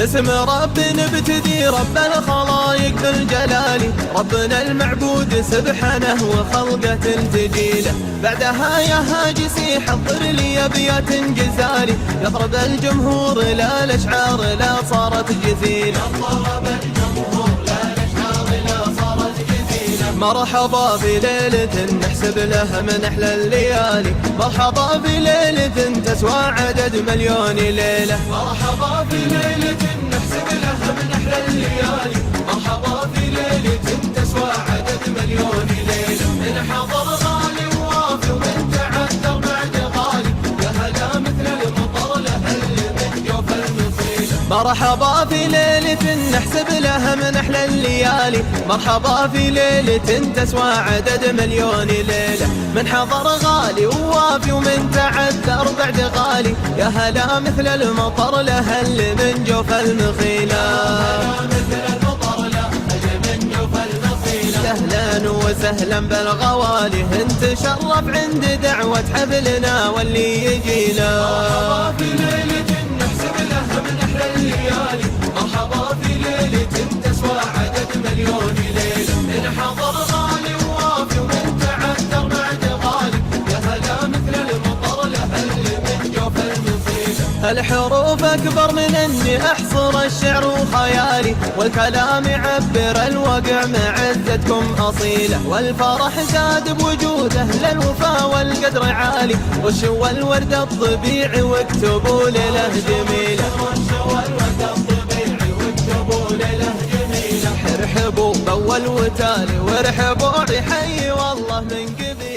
باسم رب نبتدي رب الخلايق ذو الجلال، ربنا المعبود سبحانه وخلقة تجيله. بعدها يا هاجسي حضر لي ابيات جزالي، يضرب الجمهور لا الاشعار لا صارت جزيله. مرحبا بليلة نحسب لها من أحلى الليالي، مرحبا بليلة تسوى عدد مليون ليلة. مرحبا بليلة نحسب لها من أحلى الليالي، مرحبا بليلة تسوى عدد مليون ليلة. من حضر غالي ووافي ومن تعذر بعد غالي، يا هلا مثل المطر لهل من جوف المصيلة. مرحبا في ليلة نحسب لها من أحلى الليالي، مرحبا في ليلة تسوى عدد مليون ليلة. من حضر غالي ووافي ومن تعذر بعد غالي، يا هلا مثل المطر لهل من جوف المخيلة. أهلا وسهلا بالغوالي، انت شرف عند دعوة حبلنا واللي يجينا. مرحبا في ليلة نحسب لها من أحلى الليالي، مرحبا في ليلة تسوى عدد مليون ليلة. من حضر غالي ووافي ومن تعذر بعد غالي، يا هلا مثل المطر لهل من جوف المصيلة. الحروف أكبر من أني أحصر الشعر وخيالي، والكلام يعبر الوقع معزتكم أصيلة. والفرح زاد بوجود أهل الوفا والقدر عالي، وشوا الورد الطبيعي واكتبوا له جميلة. ارحبوا بأول وتالي وارحبوا بحي والله من قبيل.